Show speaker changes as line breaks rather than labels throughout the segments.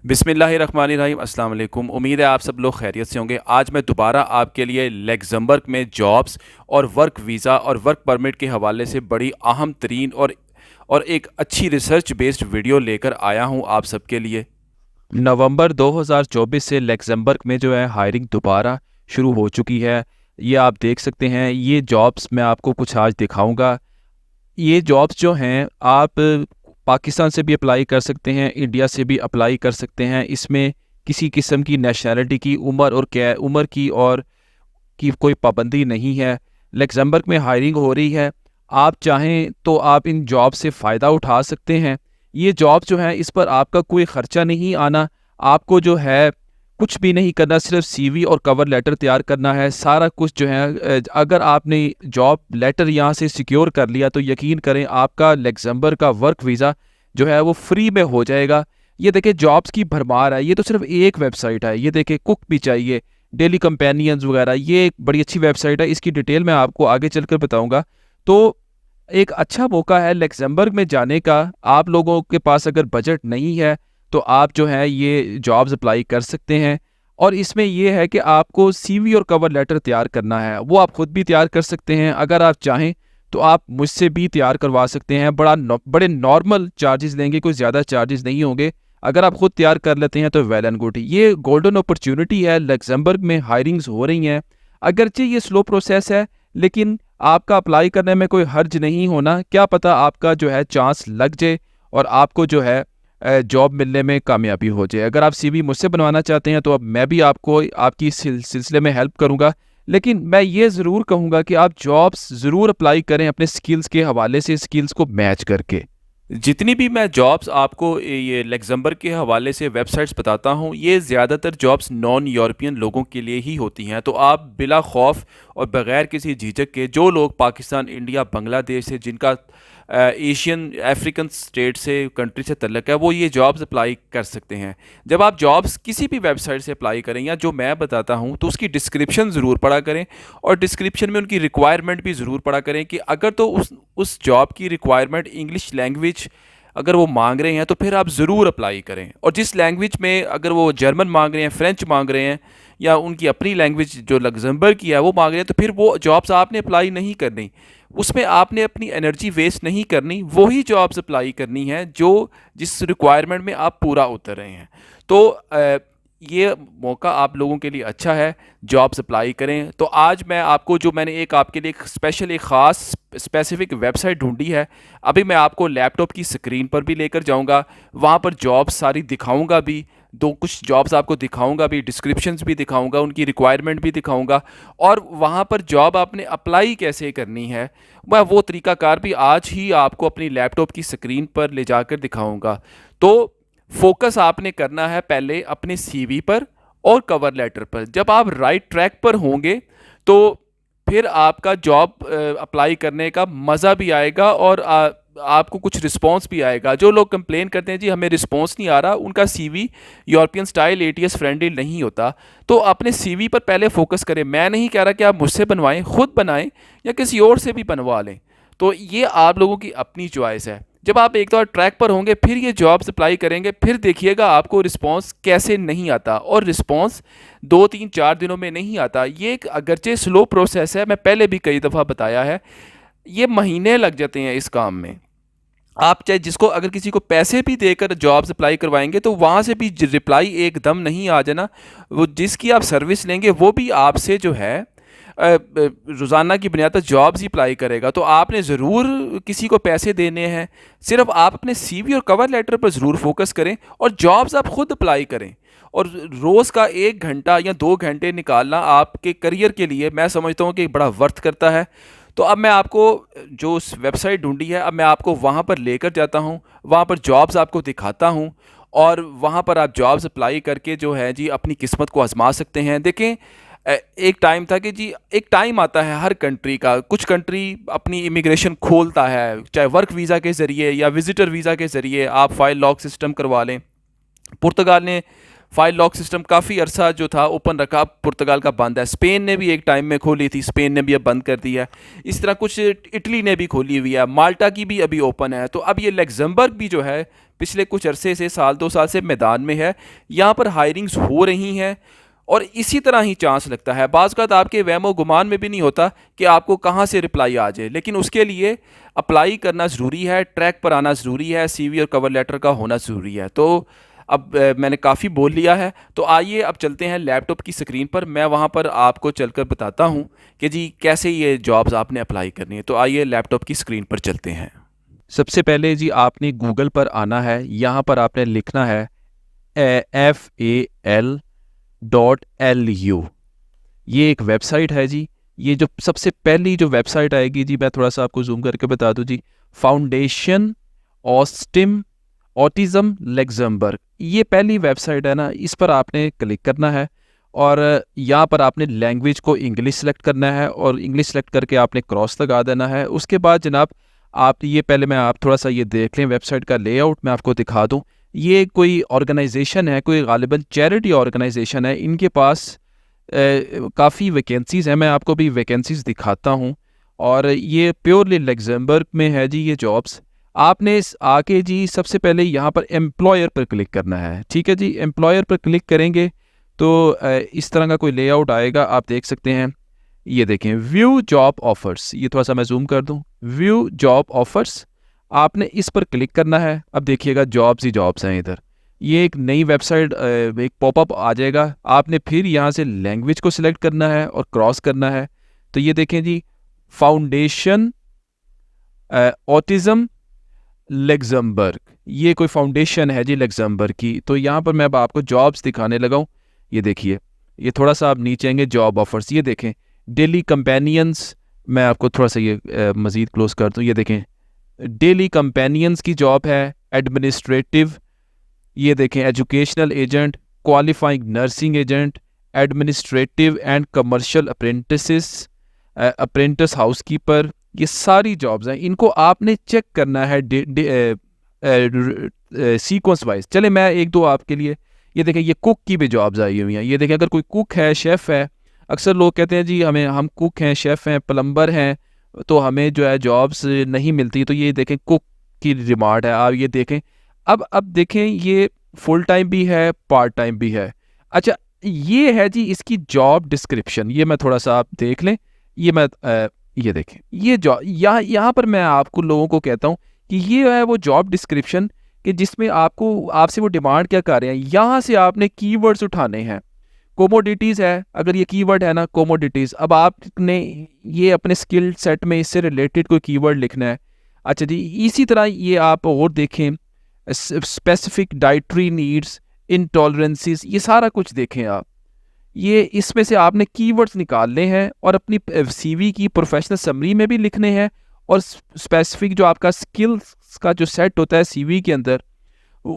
बिस्मिल्लाहिर्रहमानिर्रहीम अस्सलाम वालेकुम। उम्मीद है आप सब लोग खैरियत से होंगे। आज मैं दोबारा आपके लिए लग्जमबर्ग में जॉब्स और वर्क वीज़ा और वर्क परमिट के हवाले से बड़ी अहम तरीन और एक अच्छी रिसर्च बेस्ड वीडियो लेकर आया हूँ आप सबके लिए। नवंबर 2024 से लग्जमबर्ग में जो है हायरिंग दोबारा शुरू हो चुकी है। ये आप देख सकते हैं। ये जॉब्स मैं आपको कुछ आज दिखाऊंगा। ये जॉब्स जो हैं आप पाकिस्तान से भी अप्लाई कर सकते हैं, इंडिया से भी अप्लाई कर सकते हैं। इसमें किसी किस्म की नेशनैलिटी की उम्र की और की कोई पाबंदी नहीं है। लग्जमबर्ग में हायरिंग हो रही है। आप चाहें तो आप इन जॉब से फ़ायदा उठा सकते हैं। ये जॉब जो है इस पर आपका कोई ख़र्चा नहीं आना। आपको जो है कुछ भी नहीं करना, सिर्फ सीवी और कवर लेटर तैयार करना है। सारा कुछ जो है अगर आपने जॉब लेटर यहाँ से सिक्योर कर लिया तो यकीन करें आपका लग्जमबर्ग का वर्क वीज़ा जो है वो फ्री में हो जाएगा। ये देखें जॉब्स की भरमार है। ये तो सिर्फ एक वेबसाइट है। ये देखें कुक भी चाहिए, डेली कंपेनियंस वगैरह, ये एक बड़ी अच्छी वेबसाइट है। इसकी डिटेल मैं आपको आगे चलकर बताऊंगा। तो एक अच्छा मौका है लग्जमबर्ग में जाने का। आप लोगों के पास अगर बजट नहीं है तो आप जो है ये जॉब्स अप्लाई कर सकते हैं। और इसमें ये है कि आपको सीवी और कवर लेटर तैयार करना है। वो आप खुद भी तैयार कर सकते हैं। अगर आप चाहें तो आप मुझसे भी तैयार करवा सकते हैं। बड़े नॉर्मल चार्जेस लेंगे, कोई ज़्यादा चार्जेस नहीं होंगे। अगर आप खुद तैयार कर लेते हैं तो वेल एंड गुड। ये गोल्डन अपॉर्चुनिटी है। लग्जमबर्ग में हायरिंग्स हो रही हैं। अगरचे ये स्लो प्रोसेस है लेकिन आपका अप्लाई करने में कोई हर्ज नहीं होना। क्या पता आपका जो है चांस लग जाए और आपको जो है जॉब मिलने में कामयाबी हो जाए। अगर आप सीवी मुझसे बनवाना चाहते हैं तो अब मैं भी आपको आपकी सिलसिले में हेल्प करूंगा। लेकिन मैं ये ज़रूर कहूँगा कि आप जॉब्स ज़रूर अप्लाई करें अपने स्किल्स के हवाले से, स्किल्स को मैच करके। जितनी भी मैं जॉब्स आपको ये लग्जमबर्ग के हवाले से वेबसाइट्स बताता हूँ, ये ज़्यादातर जॉब्स नॉन यूरोपियन लोगों के लिए ही होती हैं। तो आप बिला खौफ और बग़ैर किसी झिझक के, जो लोग पाकिस्तान, इंडिया, बांग्लादेश से, जिनका एशियन अफ्रीकन स्टेट से, कंट्री से तल्लक है, वो ये जॉब्स अप्लाई कर सकते हैं। जब आप जॉब्स किसी भी वेबसाइट से अप्लाई करें या जो मैं बताता हूँ तो उसकी डिस्क्रिप्शन ज़रूर पढ़ा करें। और डिस्क्रिप्शन में उनकी रिक्वायरमेंट भी ज़रूर पढ़ा करें कि अगर तो उस जॉब की रिक्वायरमेंट इंग्लिश लैंग्वेज अगर वो मांग रहे हैं तो फिर आप ज़रूर अप्लाई करें। और जिस लैंग्वेज में, अगर वो जर्मन मांग रहे हैं, फ्रेंच मांग रहे हैं, या उनकी अपनी लैंग्वेज जो लग्जमबर्ग की है वो मांग रहे हैं, तो फिर वो जॉब्स आपने अप्लाई नहीं करनी। उसमें आपने अपनी एनर्जी वेस्ट नहीं करनी। वही जॉब्स अप्लाई करनी है जो जिस रिक्वायरमेंट में आप पूरा उतर रहे हैं। तो ये मौका आप लोगों के लिए अच्छा है, जॉब्स अप्लाई करें। तो आज मैं आपको जो मैंने एक आपके लिए एक स्पेशल, एक ख़ास स्पेसिफिक वेबसाइट ढूंढी है। अभी मैं आपको लैपटॉप की स्क्रीन पर भी लेकर जाऊंगा, वहाँ पर जॉब्स सारी दिखाऊंगा भी। दो कुछ जॉब्स आपको दिखाऊंगा भी, डिस्क्रिप्शंस भी दिखाऊंगा, उनकी रिक्वायरमेंट भी दिखाऊंगा। और वहाँ पर जॉब आपने अप्लाई कैसे करनी है, मैं वो तरीक़ाकार भी आज ही आपको अपनी लैपटॉप की स्क्रीन पर ले जाकर दिखाऊंगा। तो फोकस आपने करना है पहले अपने सीवी पर और कवर लेटर पर। जब आप राइट ट्रैक पर होंगे तो फिर आपका जॉब अप्लाई करने का मज़ा भी आएगा और आपको कुछ रिस्पांस भी आएगा। जो लोग कंप्लेन करते हैं जी हमें रिस्पांस नहीं आ रहा, उनका CV European style ATS friendly नहीं होता। तो अपने सीवी पर पहले फोकस करें। मैं नहीं कह रहा कि आप मुझसे बनवाएं, खुद बनाएं या किसी और से भी बनवा लें। तो ये आप लोगों की अपनी चॉइस है। जब आप एक बार ट्रैक पर होंगे फिर ये जॉब्स अप्लाई करेंगे, फिर देखिएगा आपको रिस्पांस कैसे नहीं आता। और रिस्पांस 2 3 4 दिनों में नहीं आता। ये एक अगरचे स्लो प्रोसेस है, मैं पहले भी कई दफ़ा बताया है। ये महीने लग जाते हैं इस काम में। आप चाहे जिसको, अगर किसी को पैसे भी देकर जॉब्स अप्लाई करवाएंगे तो वहाँ से भी रिप्लाई एकदम नहीं आ जाना। वो जिसकी आप सर्विस लेंगे वो भी आपसे जो है रोज़ाना की बुनियाद पर जॉब्स ही अप्लाई करेगा। तो आपने ज़रूर किसी को पैसे देने हैं। सिर्फ आप अपने सीवी और कवर लेटर पर ज़रूर फोकस करें और जॉब्स आप खुद अप्लाई करें। और रोज़ का 1 घंटा या 2 घंटे निकालना आपके करियर के लिए मैं समझता हूँ कि बड़ा वर्थ करता है। तो अब मैं आपको जो वेबसाइट ढूंढी है, अब मैं आपको वहाँ पर लेकर जाता हूँ, वहाँ पर जॉब्स आपको दिखाता हूँ। और वहाँ पर आप जॉब्स अप्लाई करके जो है जी अपनी किस्मत को आजमा सकते हैं। देखें एक टाइम था कि जी, एक टाइम आता है हर कंट्री का। कुछ कंट्री अपनी इमिग्रेशन खोलता है, चाहे वर्क वीज़ा के ज़रिए या विजिटर वीज़ा के ज़रिए आप फाइल लॉक सिस्टम करवा लें। पुर्तगाल ने फाइल लॉक सिस्टम काफ़ी अरसा जो था ओपन रखा, अब पुर्तगाल का बंद है। स्पेन ने भी एक टाइम में खोली थी, स्पेन ने भी अब बंद कर दी है। इस तरह कुछ इटली ने भी खोली हुई है, माल्टा की भी अभी ओपन है। तो अब ये लग्जमबर्ग भी जो है पिछले कुछ अरसे से, साल 2 साल से मैदान में है। यहाँ पर हायरिंग्स हो रही हैं और इसी तरह ही चांस लगता है। बाज़ औक़ात आपके वहमो गुमान में भी नहीं होता कि आपको कहाँ से रिप्लाई आ जाए, लेकिन उसके लिए अप्लाई करना ज़रूरी है, ट्रैक पर आना ज़रूरी है, सीवी और कवर लेटर का होना ज़रूरी है। तो अब मैंने काफ़ी बोल लिया है, तो आइए अब चलते हैं लैपटॉप की स्क्रीन पर। मैं वहाँ पर आपको चलकर बताता हूँ कि जी कैसे ये जॉब्स आपने अप्लाई करनी है। तो आइए लैपटॉप की स्क्रीन पर चलते हैं। सबसे पहले जी आपने गूगल पर आना है। यहाँ पर आपने लिखना है FAL.LU। ये एक वेबसाइट है जी। ये जो सबसे पहली जो वेबसाइट आएगी जी, मैं थोड़ा सा आपको जूम करके बता दूं जी, फाउंडेशन ऑटिज्म लग्जमबर्ग, ये पहली वेबसाइट है ना, इस पर आपने क्लिक करना है और यहाँ पर आपने लैंग्वेज को इंग्लिश सेलेक्ट करना है और इंग्लिश सेलेक्ट करके आपने क्रॉस लगा देना है। उसके बाद जनाब आप ये पहले मैं आप थोड़ा सा ये देख लें वेबसाइट का लेआउट, मैं आपको दिखा दूँ। ये कोई ऑर्गेनाइजेशन है, कोई गालिबन चैरिटी ऑर्गेनाइजेशन है। इनके पास काफ़ी वैकेंसीज़ हैं, मैं आपको भी वैकेंसीज़ दिखाता हूँ। और ये प्योरली लग्जमबर्ग में है जी ये जॉब्स। आपने आके जी सबसे पहले यहाँ पर एम्प्लॉयर पर क्लिक करना है। ठीक है जी, एम्प्लॉयर पर क्लिक करेंगे तो इस तरह का कोई लेआउट आएगा, आप देख सकते हैं। ये देखें व्यू जॉब ऑफर्स, ये थोड़ा सा मैं जूम कर दूँ, व्यू जॉब ऑफर्स, आपने इस पर क्लिक करना है। अब देखिएगा जॉब्स ही जॉब्स हैं इधर। ये एक नई वेबसाइट, एक पॉपअप आ जाएगा। आपने फिर यहाँ से लैंग्वेज को सिलेक्ट करना है और क्रॉस करना है। तो ये देखें जी, फाउंडेशन ऑटिज्म लग्जमबर्ग, ये कोई फाउंडेशन है जी लग्जमबर्ग की। तो यहाँ पर मैं अब आपको जॉब्स दिखाने लगा हूँ। ये देखिए, ये थोड़ा सा आप नीचे आएंगे, जॉब ऑफर्स, ये देखें डेली कंपेनियंस, मैं आपको थोड़ा सा ये मज़ीद क्लोज कर दूँ। ये देखें डेली कंपेनियंस की जॉब है, एडमिनिस्ट्रेटिव, ये देखें educational agent, qualifying nursing agent, administrative and commercial apprentice, apprentice housekeeper, ये सारी जॉब्स हैं। इनको आपने चेक करना है सीक्वेंस वाइज। चले मैं एक दो आपके लिए, ये देखें ये कुक की भी जॉब्स आई हुई हैं। ये देखें अगर कोई कुक है, शेफ़ है, अक्सर लोग कहते हैं जी हम कुक हैं, शेफ़ हैं, प्लम्बर हैं, तो हमें जो है जॉब्स नहीं मिलती। तो ये देखें कुक की डिमांड है, आप ये देखें। अब देखें ये फुल टाइम भी है, पार्ट टाइम भी है। अच्छा, ये है जी इसकी जॉब डिस्क्रिप्शन, ये मैं थोड़ा सा आप देख लें। ये मैं ये देखें, ये जॉब यहाँ पर मैं आपको लोगों को कहता हूँ कि ये है वो जॉब डिस्क्रिप्शन कि जिसमें आपसे वो डिमांड क्या कर रहे हैं। यहाँ से आपने कीवर्ड्स उठाने हैं। कोमोडिटीज़ है, अगर ये कीवर्ड है ना कोमोडिटीज़, अब आपने ये अपने स्किल सेट में इससे रिलेटेड कोई कीवर्ड लिखना है। अच्छा जी, इसी तरह ये आप और देखें, स्पेसिफिक डाइटरी नीड्स, इंटॉलरेंसीज, ये सारा कुछ देखें आप। ये इसमें से आपने कीवर्ड्स निकालने हैं और अपनी सीवी की प्रोफेशनल समरी में भी लिखने हैं और स्पेसिफिक जो आपका स्किल्स का जो सेट होता है सीवी के अंदर,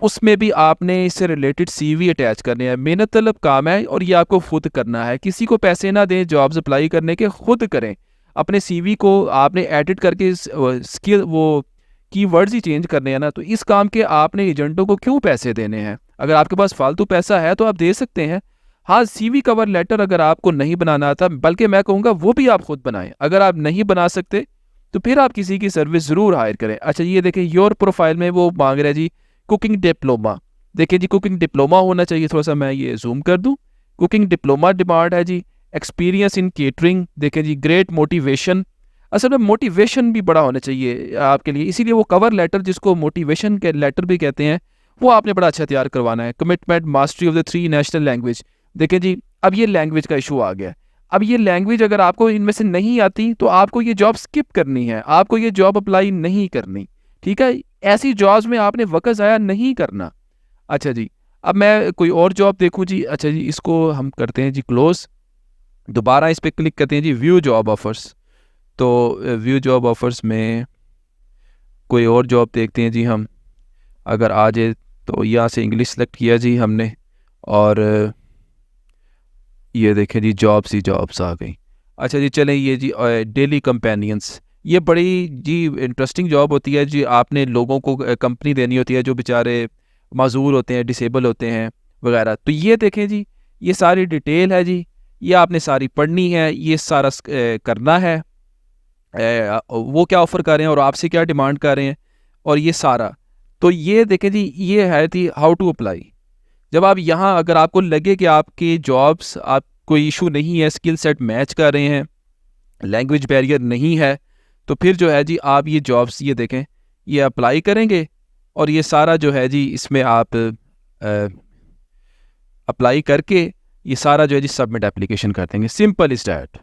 उसमें भी आपने इससे रिलेटेड सीवी अटैच करने हैं। मेहनत तलब काम है और ये आपको खुद करना है, किसी को पैसे ना दें जॉब्स अप्लाई करने के, खुद करें। अपने सीवी को आपने एडिट करके स्किल वो कीवर्ड्स ही चेंज करने हैं ना, तो इस काम के आपने एजेंटों को क्यों पैसे देने हैं? अगर आपके पास फालतू पैसा है तो आप दे सकते हैं। हाँ, सीवी कवर लेटर अगर आपको नहीं बनाना आता, बल्कि मैं कहूँगा वो भी आप खुद बनाएं। अगर आप नहीं बना सकते तो फिर आप किसी की सर्विस ज़रूर हायर करें। अच्छा, ये देखें योर प्रोफाइल में वो मांग रहा है जी कुकिंग डिप्लोमा। देखिए जी, कुकिंग डिप्लोमा होना चाहिए। थोड़ा सा मैं ये जूम कर दूँ, कुकिंग डिप्लोमा डिमांड है जी। एक्सपीरियंस इन केटरिंग, देखें जी ग्रेट मोटिवेशन, असल में मोटिवेशन भी बड़ा होना चाहिए आपके लिए, इसीलिए वो कवर लेटर जिसको मोटिवेशन के लेटर भी कहते हैं, वो आपने बड़ा अच्छा तैयार करवाना है। Commitment mastery of the 3 national language, देखें जी अब ये लैंग्वेज का इशू आ गया। अब ये लैंग्वेज अगर आपको इनमें से नहीं आती तो आपको ये जॉब स्किप करनी है, आपको ये जॉब अप्लाई नहीं करनी। ठीक है, ऐसी जॉब्स में आपने वक्त ज़ाया नहीं करना। अच्छा जी, अब मैं कोई और जॉब देखूँ जी। अच्छा जी, इसको हम करते हैं जी क्लोज, दोबारा इस पर क्लिक करते हैं जी व्यू जॉब ऑफर्स। तो व्यू जॉब ऑफर्स में कोई और जॉब देखते हैं जी हम, अगर आ जाए तो यहाँ से इंग्लिश सेलेक्ट किया जी हमने और ये देखें जी जॉब्स ही जॉब्स आ गई। अच्छा जी, चलें ये जी डेली कंपेनियंस, ये बड़ी जी इंटरेस्टिंग जॉब होती है जी। आपने लोगों को कंपनी देनी होती है जो बेचारे माजूर होते हैं, डिसेबल होते हैं,
वगैरह। तो ये देखें जी, ये सारी डिटेल है जी, ये आपने सारी पढ़नी है, ये सारा करना है, वो क्या ऑफ़र कर रहे हैं और आपसे क्या डिमांड कर रहे हैं, और ये सारा। तो ये देखें जी, ये है थी हाउ टू अप्लाई। जब आप यहाँ, अगर आपको लगे कि आपके जॉब्स, आप कोई इशू नहीं है, स्किल सेट मैच कर रहे हैं, लैंग्वेज बैरियर नहीं है, तो फिर जो है जी आप ये जॉब्स, ये देखें, ये अप्लाई करेंगे, और ये सारा जो है जी इसमें आप अप्लाई करके ये सारा जो है जी सबमिट एप्लीकेशन कर देंगे। Simple is that.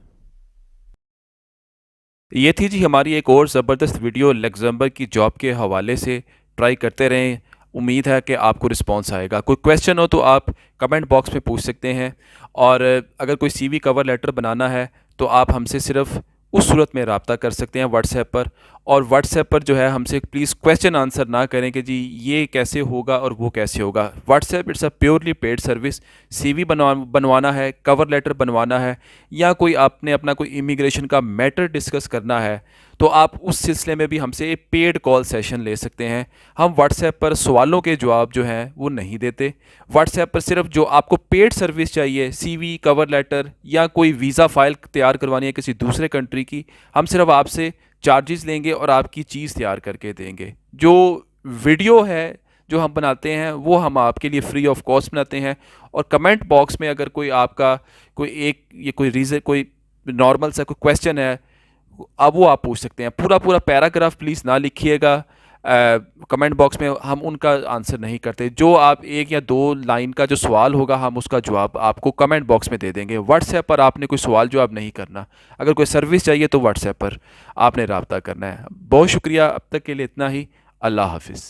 ये थी जी हमारी एक और ज़बरदस्त वीडियो लग्जमबर्ग की जॉब के हवाले से। ट्राई करते रहें, उम्मीद है कि आपको रिस्पांस आएगा। कोई क्वेश्चन हो तो आप कमेंट बॉक्स में पूछ सकते हैं, और अगर कोई सीवी कवर लेटर बनाना है तो आप हमसे सिर्फ उस सूरत में रब्ता कर सकते हैं व्हाट्सएप पर। और व्हाट्सएप पर जो है हमसे प्लीज़ क्वेश्चन आंसर ना करें कि जी ये कैसे होगा और वो कैसे होगा। WhatsApp it's a purely paid service. CV बनवाना है, कवर लेटर बनवाना है, या कोई आपने अपना कोई इमिग्रेशन का मैटर डिस्कस करना है, तो आप उस सिलसिले में भी हमसे एक पेड कॉल सेशन ले सकते हैं। हम व्हाट्सएप पर सवालों के जवाब जो हैं वो नहीं देते। व्हाट्सएप पर सिर्फ जो आपको पेड सर्विस चाहिए, सीवी, कवर लेटर या कोई वीज़ा फ़ाइल तैयार करवानी है किसी दूसरे कंट्री की, हम सिर्फ आपसे चार्जेस लेंगे और आपकी चीज़ तैयार करके देंगे। जो वीडियो है जो हम बनाते हैं वो हम आपके लिए फ्री ऑफ कॉस्ट बनाते हैं। और कमेंट बॉक्स में अगर कोई आपका कोई एक ये कोई रीज़न, कोई नॉर्मल सा कोई क्वेश्चन है, अब वो आप पूछ सकते हैं। पूरा पूरा पैराग्राफ प्लीज़ ना लिखिएगा कमेंट बॉक्स में, हम उनका आंसर नहीं करते। जो आप एक या दो लाइन का जो सवाल होगा हम उसका जवाब आपको कमेंट बॉक्स में दे देंगे। व्हाट्सएप पर आपने कोई सवाल जवाब नहीं करना। अगर कोई सर्विस चाहिए तो व्हाट्सएप पर आपने रब्ता करना है। बहुत शुक्रिया, अब तक के लिए इतना ही। अल्लाह हाफिज़।